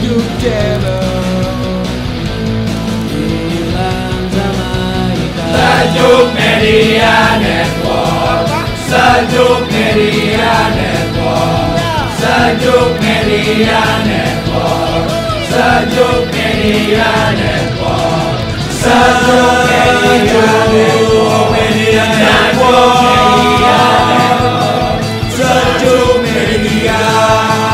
Sejuk channel hilang sama kita. Sejuk Media Network. Sejuk Media Network. Sejuk Media Network. Sejuk Media Network. Sejuk Media Network. Media Network. Sejuk Media Network.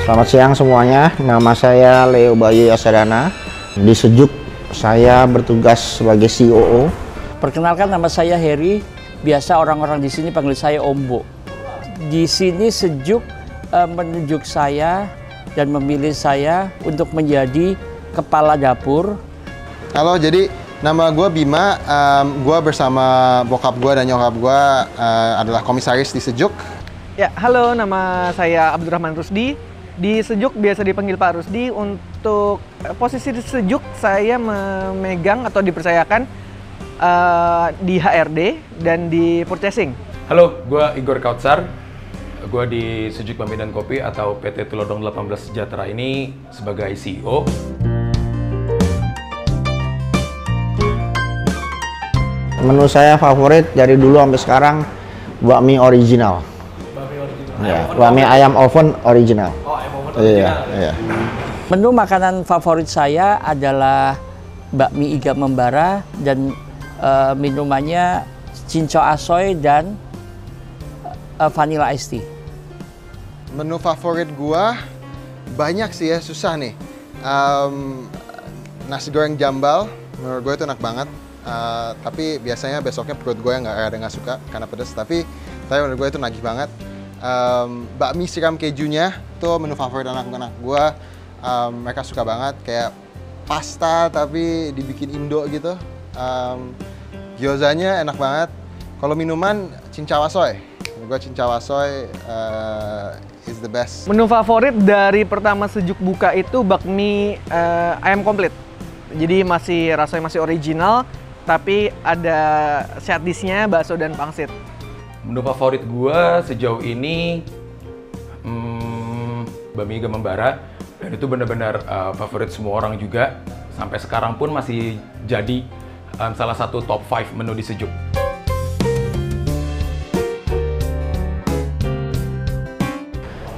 Selamat siang semuanya, nama saya Leo Bayu Yasadana. Di Sejuk saya bertugas sebagai COO. Perkenalkan, nama saya Heri, biasa orang-orang di sini panggil saya Ombo. Di sini Sejuk menunjuk saya dan memilih saya untuk menjadi kepala dapur. Halo, jadi nama gue Bima, gue bersama bokap gue dan nyokap gue adalah komisaris di Sejuk. Ya, halo, nama saya Abdurrahman Rusdi. Di Sejuk biasa dipanggil Pak Rusdi. Untuk posisi di Sejuk saya memegang atau dipercayakan di HRD dan di purchasing. Halo, gue Igor Kautsar. Gue di Sejuk Bami dan Kopi atau PT Telodong 18 Sejahtera ini sebagai CEO. Menu saya favorit dari dulu sampai sekarang bakmi original. Ya, bakmi ayam oven original. Oh, ayam oven original. Iya. Menu makanan favorit saya adalah bakmi iga membara dan minumannya cinco asoy dan vanilla iced tea. Menu favorit gue banyak sih ya, susah nih. Nasi goreng jambal, menurut gue itu enak banget. Tapi biasanya besoknya perut gue nggak suka karena pedas. Tapi menurut gue itu nagih banget. Bakmi siram kejunya tuh menu favorit anak-anak gue. Mereka suka banget, kayak pasta tapi dibikin Indo gitu. Gyozanya enak banget. Kalau minuman cincawasoy, gue cincawasoy is the best. Menu favorit dari pertama Sejuk buka itu bakmi ayam komplit. Jadi rasanya masih original, tapi ada side dish-nya bakso dan pangsit. Menu favorit gue sejauh ini bakmi iga membara, dan itu benar-benar favorit semua orang juga. Sampai sekarang pun masih jadi salah satu top 5 menu di Sejuk.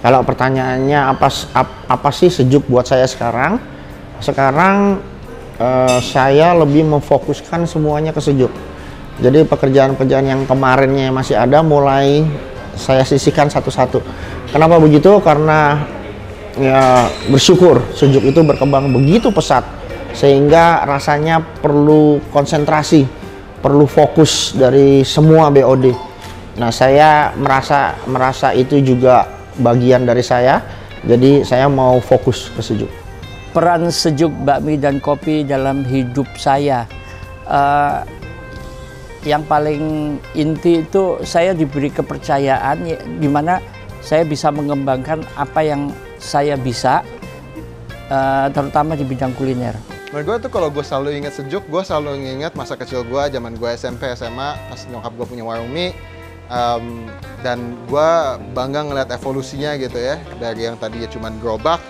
Kalau pertanyaannya apa sih Sejuk buat saya sekarang? Sekarang saya lebih memfokuskan semuanya ke Sejuk. Jadi pekerjaan-pekerjaan yang kemarinnya masih ada mulai saya sisihkan satu-satu. Kenapa begitu? Karena ya bersyukur Sejuk itu berkembang begitu pesat sehingga rasanya perlu konsentrasi, perlu fokus dari semua BOD. Nah, saya merasa itu juga bagian dari saya. Jadi saya mau fokus ke Sejuk. Peran Sejuk Bakmi dan Kopi dalam hidup saya, yang paling inti itu saya diberi kepercayaan di mana saya bisa mengembangkan apa yang saya bisa, terutama di bidang kuliner. Menurut gue tuh kalau gue selalu ingat Sejuk, gue selalu ingat masa kecil gue, zaman gue SMP, SMA, pas nyokap gue punya warung mie. Dan gue bangga ngeliat evolusinya gitu ya, dari yang tadinya cuma gerobak,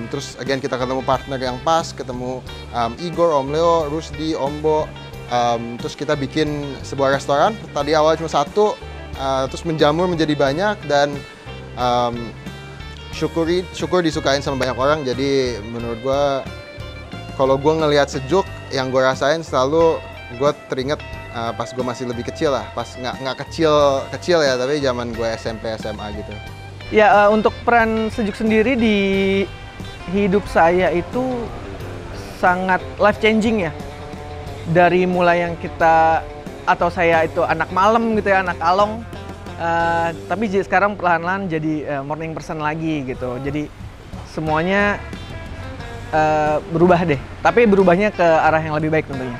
terus again kita ketemu partner yang pas, ketemu Igor, Om Leo, Rusdi, Ombo, terus kita bikin sebuah restoran. Tadi awal cuma satu, terus menjamur menjadi banyak, dan syukur disukain sama banyak orang. Jadi menurut gue, kalau gue ngelihat Sejuk, yang gue rasain selalu gue teringat pas gue masih lebih kecil lah, pas nggak kecil ya, tapi zaman gue SMP SMA gitu. Ya, untuk peran sejuk sendiri di hidup saya itu sangat life changing ya. Dari mulai yang kita atau saya itu anak malam gitu ya, anak along, tapi sekarang perlahan-lahan jadi morning person lagi gitu. Jadi semuanya berubah deh, tapi berubahnya ke arah yang lebih baik tentunya.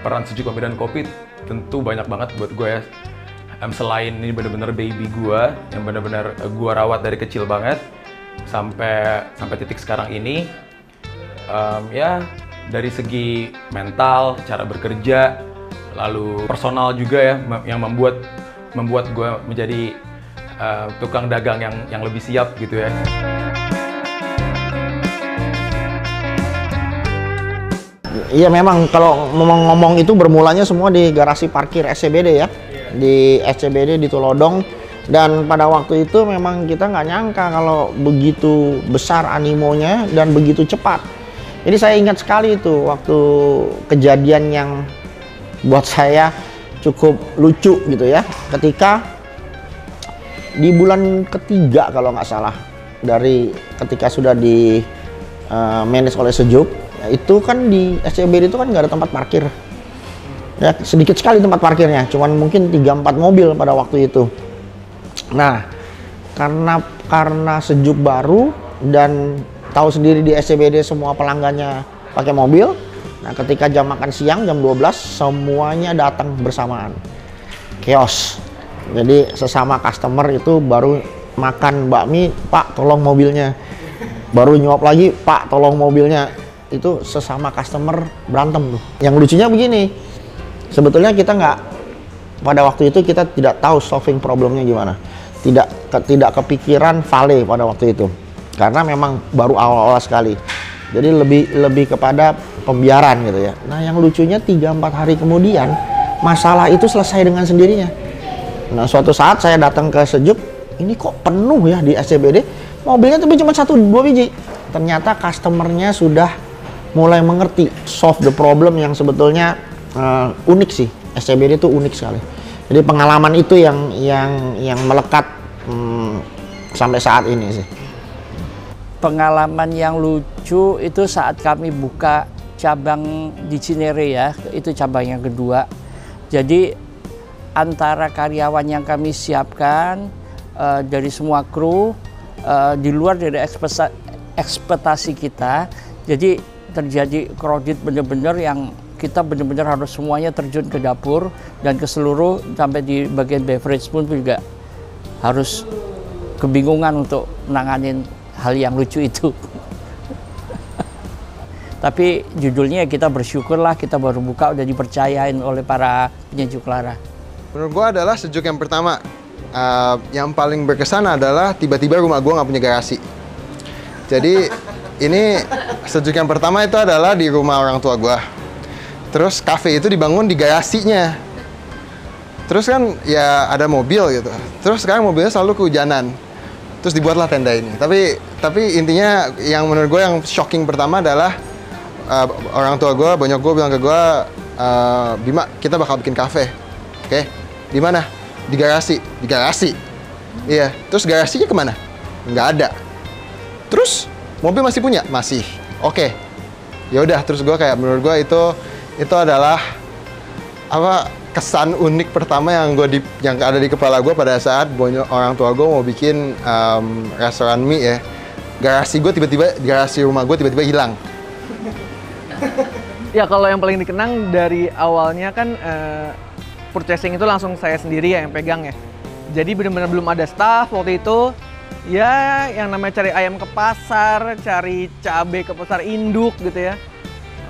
Peran sejuk kopi dan kopi tentu banyak banget buat gue ya. Selain ini bener-bener baby gue, yang bener-bener gue rawat dari kecil banget sampai titik sekarang ini, ya dari segi mental, cara bekerja, lalu personal juga ya, yang membuat gue menjadi tukang dagang yang lebih siap gitu ya. Iya memang kalau ngomong itu bermulanya semua di garasi parkir SCBD ya. Di SCBD di Tulodong, dan pada waktu itu memang kita nggak nyangka kalau begitu besar animonya dan begitu cepat. Jadi saya ingat sekali itu waktu kejadian yang buat saya cukup lucu gitu ya, ketika di bulan ketiga kalau nggak salah dari ketika sudah di manage oleh Sejuk, ya itu kan di SCBD itu kan nggak ada tempat parkir. Ya, sedikit sekali tempat parkirnya, cuman mungkin 3-4 mobil pada waktu itu. Nah, karena Sejuk baru dan tahu sendiri di SCBD semua pelanggannya pakai mobil. Nah, ketika jam makan siang jam 12 semuanya datang bersamaan. Chaos. Jadi sesama customer itu baru makan bakmi, Pak tolong mobilnya. Baru nyuap lagi, Pak tolong mobilnya. Itu sesama customer berantem tuh. Yang lucunya begini. Sebetulnya kita pada waktu itu kita tidak tahu solving problemnya gimana, tidak kepikiran vale pada waktu itu, karena memang baru awal-awal sekali. Jadi lebih kepada pembiaran gitu ya. Nah yang lucunya 3-4 hari kemudian masalah itu selesai dengan sendirinya. Nah suatu saat saya datang ke Sejuk, ini kok penuh ya di SCBD, mobilnya tapi cuma 1-2 biji. Ternyata customernya sudah mulai mengerti solve the problem yang sebetulnya unik sih. SCBD itu unik sekali. Jadi pengalaman itu yang melekat sampai saat ini sih. Pengalaman yang lucu itu saat kami buka cabang di Cinere ya, itu cabang yang kedua. Jadi antara karyawan yang kami siapkan dari semua kru di luar dari ekspektasi kita, jadi terjadi kredit bener-bener yang kita benar-benar harus semuanya terjun ke dapur dan ke seluruh sampai di bagian beverage pun juga harus kebingungan untuk menanganin hal yang lucu itu. Tapi judulnya kita bersyukurlah kita baru buka udah dipercayain oleh para penyejuk lara. Menurut gua adalah Sejuk yang pertama. Yang paling berkesan adalah tiba-tiba rumah gua nggak punya garasi. Jadi ini Sejuk yang pertama itu adalah di rumah orang tua gua. Terus kafe itu dibangun di garasinya. Terus kan ya ada mobil gitu. Terus sekarang mobilnya selalu kehujanan. Terus dibuatlah tenda ini. Tapi intinya yang menurut gue yang shocking pertama adalah orang tua gue, bonyok gue bilang ke gue, Bima kita bakal bikin kafe. Oke, di mana? Di garasi. Di garasi. Iya. Terus garasinya kemana? Nggak ada. Terus mobil masih punya? Masih. Oke. Ya udah. Terus gue kayak menurut gue itu adalah kesan unik pertama yang ada di kepala gue pada saat orang tua gue mau bikin restoran mie ya. Garasi rumah gue tiba-tiba hilang. Ya kalau yang paling dikenang dari awalnya kan purchasing itu langsung saya sendiri ya yang pegang ya. Jadi benar-benar belum ada staff waktu itu. Ya yang namanya cari ayam ke pasar, cari cabai ke pasar induk gitu ya.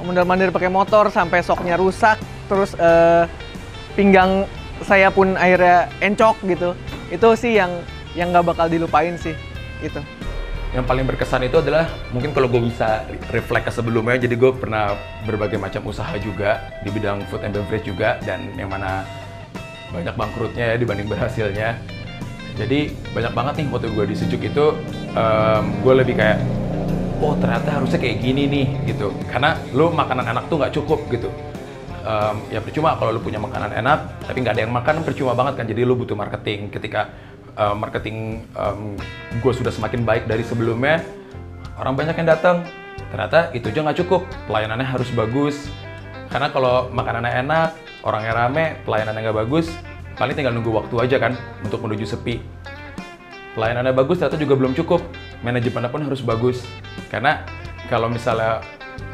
Mondar-mandir pakai motor sampai soknya rusak, terus pinggang saya pun akhirnya encok gitu. Itu sih yang nggak bakal dilupain sih gitu. Yang paling berkesan itu adalah mungkin kalau gue bisa reflect ke sebelumnya, jadi gue pernah berbagai macam usaha juga di bidang food and beverage juga, dan yang mana banyak bangkrutnya ya dibanding berhasilnya. Jadi banyak banget nih waktu gue di Sejuk itu gue lebih kayak, oh ternyata harusnya kayak gini nih gitu, karena lo makanan enak tuh nggak cukup gitu. Ya percuma kalau lo punya makanan enak tapi nggak ada yang makan, percuma banget kan. Jadi lo butuh marketing. Ketika marketing gue sudah semakin baik dari sebelumnya, orang banyak yang datang. Ternyata itu aja nggak cukup, pelayanannya harus bagus. Karena kalau makanannya enak, orangnya rame, pelayanannya nggak bagus, paling tinggal nunggu waktu aja kan untuk menuju sepi. Pelayanannya bagus ternyata juga belum cukup, manajemennya pun harus bagus. Karena kalau misalnya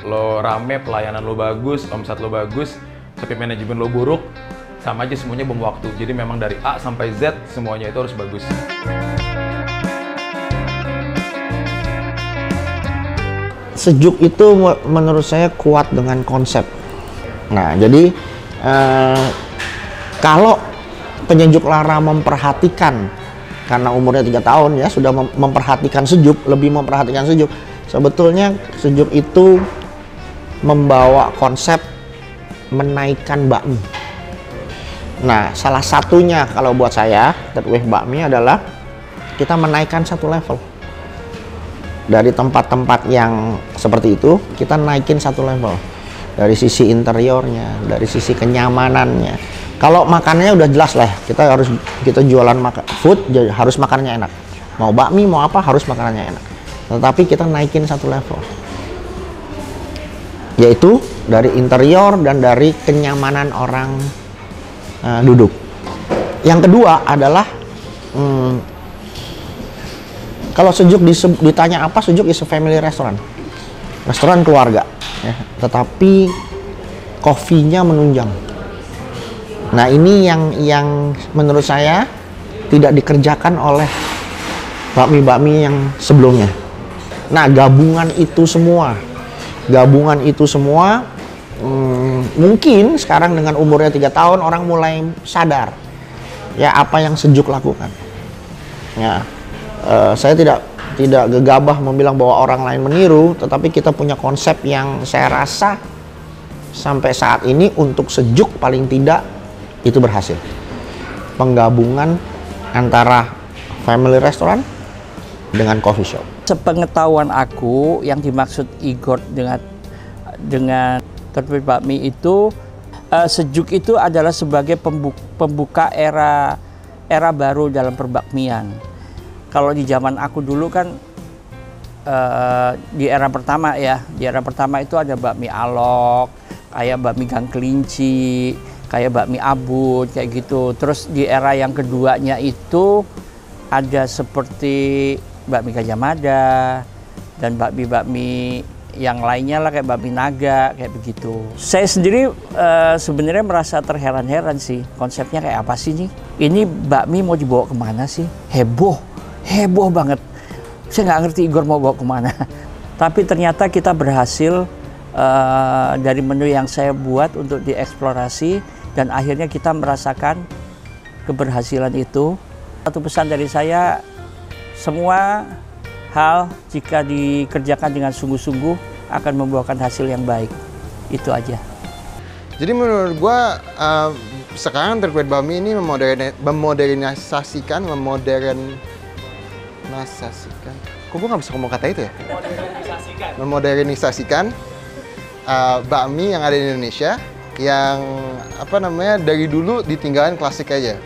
lo rame, pelayanan lo bagus, omset lo bagus, tapi manajemen lo buruk, sama aja semuanya bom waktu. Jadi memang dari A sampai Z semuanya itu harus bagus. Sejuk itu menurut saya kuat dengan konsep. Nah, jadi kalau penyejuk lara memperhatikan, karena umurnya 3 tahun ya, sudah memperhatikan sejuk, lebih memperhatikan sejuk. Sebetulnya sejuk itu membawa konsep menaikkan bakmi. Nah, salah satunya kalau buat saya, Third Wave Bakmi adalah kita menaikkan satu level. Dari tempat-tempat yang seperti itu, kita naikin satu level. Dari sisi interiornya, dari sisi kenyamanannya. Kalau makannya udah jelas lah, kita jualan food, harus makannya enak. Mau bakmi, mau apa, harus makanannya enak. Tetapi kita naikin satu level. Yaitu dari interior dan dari kenyamanan orang duduk. Yang kedua adalah kalau sejuk ditanya apa, sejuk is a family restaurant, restoran keluarga ya. Tetapi kopinya menunjang. Nah, ini yang menurut saya tidak dikerjakan oleh bakmi-bakmi yang sebelumnya. Nah, gabungan itu semua mungkin sekarang dengan umurnya 3 tahun orang mulai sadar ya apa yang sejuk lakukan. Ya, saya tidak gegabah membilang bahwa orang lain meniru, tetapi kita punya konsep yang saya rasa sampai saat ini untuk sejuk paling tidak itu berhasil. Penggabungan antara family restaurant dengan coffee shop. Sepengetahuan aku, yang dimaksud Igor dengan Third Wave Bakmi itu, sejuk itu adalah sebagai pembuka era baru dalam perbakmian. Kalau di zaman aku dulu kan di era pertama ya, di era pertama itu ada bakmi alok, kayak bakmi gang kelinci, kayak bakmi abut, kayak gitu. Terus di era yang keduanya itu ada seperti bakmi Gajah Mada dan bakmi-bakmi yang lainnya lah, kayak bakmi naga, kayak begitu. Saya sendiri sebenarnya merasa terheran-heran sih, konsepnya kayak apa sih nih? Ini bakmi mau dibawa kemana sih? Heboh banget. Saya nggak ngerti Igor mau bawa kemana. Tapi ternyata kita berhasil dari menu yang saya buat untuk dieksplorasi, dan akhirnya kita merasakan keberhasilan itu. Satu pesan dari saya, semua hal jika dikerjakan dengan sungguh-sungguh akan membuahkan hasil yang baik. Itu aja. Jadi menurut gua sekarang Third Wave Bakmi ini memodernisasikan. Kok gua nggak bisa ngomong kata itu ya? Memodernisasikan bakmi yang ada di Indonesia, yang dari dulu ditinggalkan klasik aja.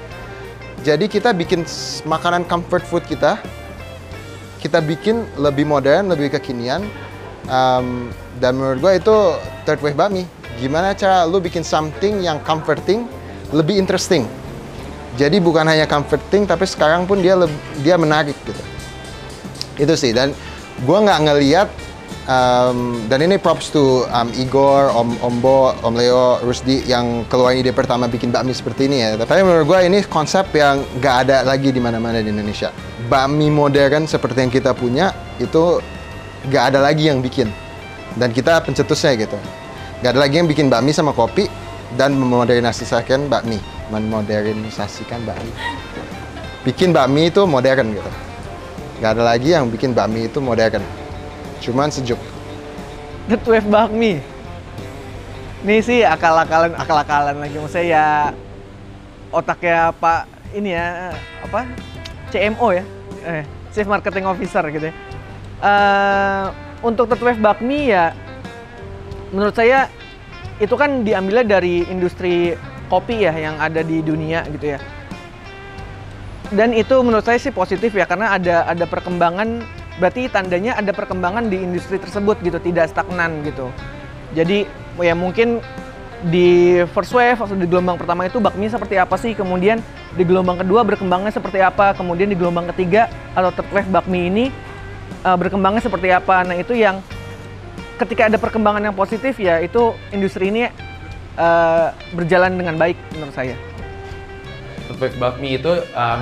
Jadi kita bikin makanan comfort food kita bikin lebih modern, lebih kekinian, dan menurut gue itu Third Wave Bakmi. Gimana cara lu bikin something yang comforting, lebih interesting. Jadi bukan hanya comforting, tapi sekarang pun dia menarik gitu. Itu sih, dan gue nggak ngeliat, dan ini props to Igor, Om Bo, Om Leo, Rusdi yang keluar ide pertama bikin bakmi seperti ini ya. Tapi menurut gue ini konsep yang nggak ada lagi di mana-mana di Indonesia. Bakmi modern seperti yang kita punya itu nggak ada lagi yang bikin, dan kita pencetusnya gitu. Nggak ada lagi yang bikin bakmi sama kopi dan memodernisasikan bakmi, bikin bakmi itu modern gitu. Nggak ada lagi yang bikin bakmi itu modern, cuman sejuk. Third Wave Bakmi. Ini sih akal-akalan lagi. Maksudnya ya otaknya Pak ini ya, apa? CMO ya, Chief Marketing Officer gitu ya. Untuk Third Wave Bakmi ya, menurut saya itu kan diambilnya dari industri kopi ya yang ada di dunia gitu ya. Dan itu menurut saya sih positif ya, karena ada perkembangan, berarti tandanya ada perkembangan di industri tersebut gitu, tidak stagnan gitu. Jadi ya mungkin di first wave atau di gelombang pertama itu bakmi seperti apa sih, kemudian di gelombang kedua berkembangnya seperti apa, kemudian di gelombang ketiga atau third wave bakmi ini berkembangnya seperti apa. Nah itu yang ketika ada perkembangan yang positif ya itu industri ini berjalan dengan baik menurut saya. Third wave bakmi itu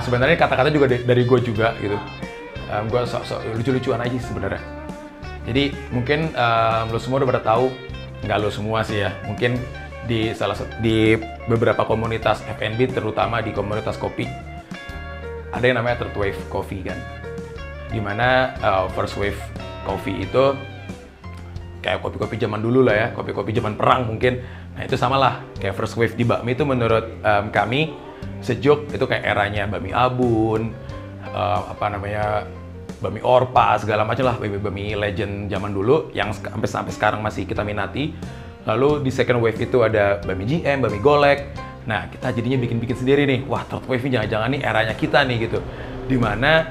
sebenarnya kata-kata juga dari gue juga gitu. Gue sok-sok lucu-lucuan aja sebenarnya. Jadi mungkin lo semua udah pada tahu, nggak lo semua sih ya, mungkin di beberapa komunitas F&B, terutama di komunitas kopi, ada yang namanya third wave coffee kan, dimana first wave coffee itu kayak kopi-kopi zaman dulu lah ya, kopi-kopi zaman perang mungkin. Nah itu sama lah kayak first wave di bakmi itu menurut kami Sejuk itu kayak eranya Bakmi Abun, Bakmi Orpa, segala macam lah, bakmi legend zaman dulu yang sampai sekarang masih kita minati. Lalu di second wave itu ada Bakmi GM, Bakmi Golek. Nah, kita jadinya bikin-bikin sendiri nih. Wah, third wave ini jangan-jangan nih eranya kita nih gitu. Dimana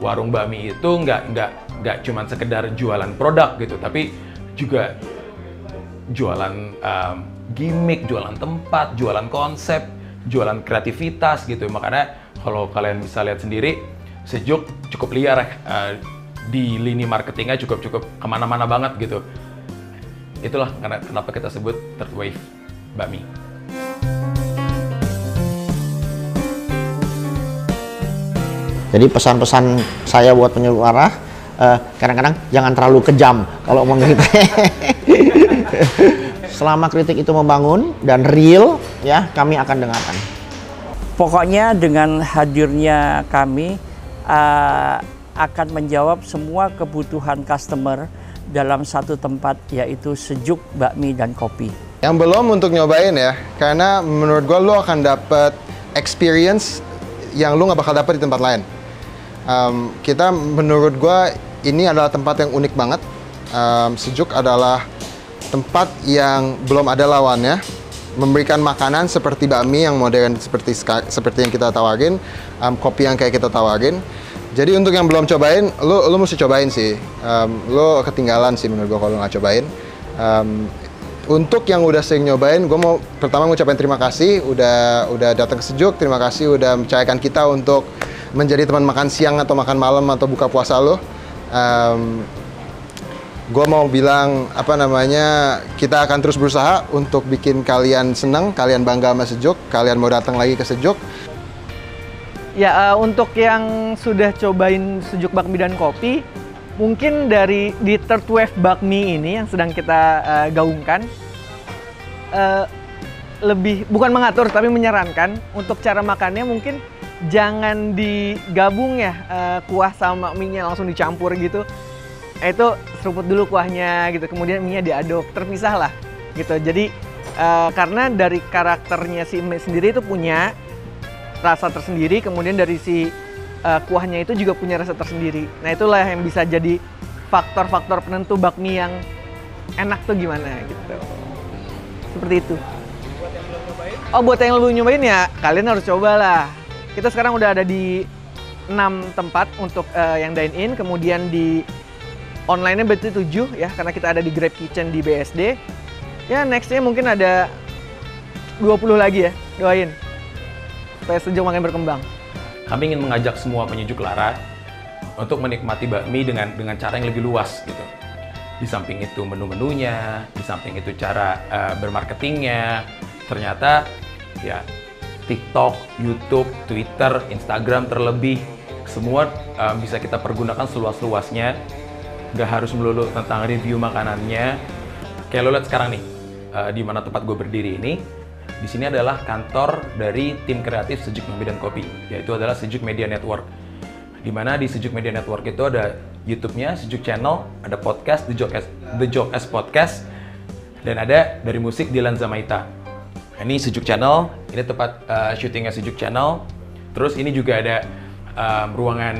warung bakmi itu nggak cuma sekedar jualan produk gitu, tapi juga jualan gimmick, jualan tempat, jualan konsep, jualan kreativitas gitu. Makanya kalau kalian bisa lihat sendiri, Sejuk cukup liar di lini marketingnya cukup kemana-mana banget gitu. Itulah kenapa kita sebut third wave bakmi. Jadi pesan-pesan saya buat penyuluh arah, kadang-kadang jangan terlalu kejam kalau ngomong gitu. Selama kritik itu membangun dan real, ya kami akan dengarkan. Pokoknya dengan hadirnya kami akan menjawab semua kebutuhan customer dalam satu tempat, yaitu Sejuk Bakmi dan Kopi. Yang belum untuk nyobain ya, karena menurut gue lo akan dapet experience yang lo nggak bakal dapet di tempat lain. Menurut gue ini adalah tempat yang unik banget. Sejuk adalah tempat yang belum ada lawannya, memberikan makanan seperti bakmi yang modern seperti yang kita tawarin, kopi yang kayak kita tawarin. Jadi untuk yang belum cobain, lo mesti cobain sih. Lo ketinggalan sih menurut gue kalau nggak cobain. Untuk yang udah sering nyobain, gue mau pertama ngucapin terima kasih udah datang ke Sejuk. Terima kasih udah mempercayakan kita untuk menjadi teman makan siang atau makan malam atau buka puasa lo. Gue mau bilang kita akan terus berusaha untuk bikin kalian senang, kalian bangga sama Sejuk, kalian mau datang lagi ke Sejuk. Ya, untuk yang sudah cobain Sejuk Bakmi dan Kopi, mungkin di third wave bakmi ini yang sedang kita gaungkan, lebih bukan mengatur tapi menyarankan untuk cara makannya mungkin jangan digabung ya, kuah sama mie-nya langsung dicampur gitu. Itu seruput dulu kuahnya gitu, kemudian mie-nya diaduk, terpisah lah gitu. Jadi karena dari karakternya si mie sendiri itu punya rasa tersendiri, kemudian dari si kuahnya itu juga punya rasa tersendiri. Nah itulah yang bisa jadi faktor-faktor penentu bakmi yang enak tuh gimana gitu. Seperti itu. Buat yang belum nyobain ya kalian harus cobalah. Kita sekarang udah ada di 6 tempat untuk yang dine in, kemudian di online-nya berarti 7 ya, karena kita ada di Grab Kitchen di BSD. Ya next-nya mungkin ada 20 lagi ya, doain supaya Sejuk makin berkembang. Kami ingin mengajak semua penyejuk lara untuk menikmati bakmi dengan cara yang lebih luas gitu. Di samping itu menu-menunya, di samping itu cara bermarketingnya, ternyata ya TikTok, YouTube, Twitter, Instagram terlebih, semua bisa kita pergunakan seluas-luasnya. Nggak harus melulu tentang review makanannya. Kayak lo lihat sekarang nih, di mana tempat gue berdiri ini, di sini adalah kantor dari tim kreatif Sejuk Bakmi dan Kopi, yaitu adalah Sejuk Media Network. Di mana di Sejuk Media Network itu ada YouTube-nya, Sejuk Channel, ada podcast, The Joke as Podcast, dan ada dari musik Dilan Zamaita. Ini Sejuk Channel, ini tempat syutingnya Sejuk Channel. Terus ini juga ada ruangan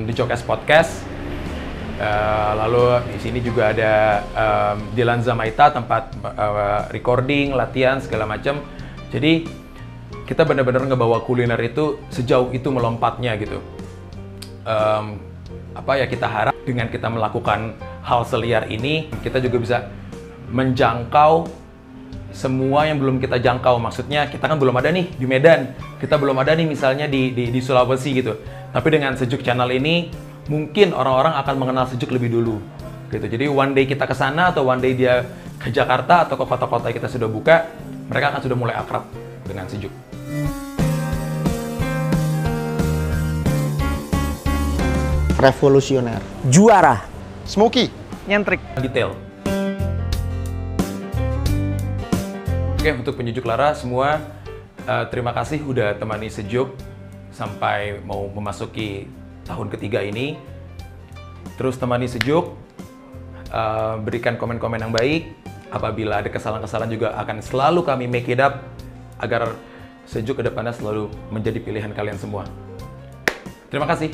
The Joke as Podcast. Lalu di sini juga ada Dilan Zamaita, tempat recording, latihan segala macam. Jadi kita benar-benar ngebawa kuliner itu sejauh itu melompatnya gitu. Kita harap dengan kita melakukan hal seliar ini, kita juga bisa menjangkau semua yang belum kita jangkau. Maksudnya kita kan belum ada nih di Medan, kita belum ada nih misalnya di Sulawesi gitu. Tapi dengan Sejuk Channel ini, mungkin orang-orang akan mengenal Sejuk lebih dulu gitu. Jadi one day kita ke sana atau one day dia ke Jakarta atau ke kota-kota yang kita sudah buka, mereka akan sudah mulai akrab dengan Sejuk. Revolusioner. Juara. Smoky. Nyentrik. Detail. Oke, untuk penjujuk Lara semua, terima kasih udah temani Sejuk sampai mau memasuki tahun ketiga ini. Terus temani Sejuk, berikan komen-komen yang baik. Apabila ada kesalahan-kesalahan juga akan selalu kami make it up agar Sejuk ke depannya selalu menjadi pilihan kalian semua. Terima kasih.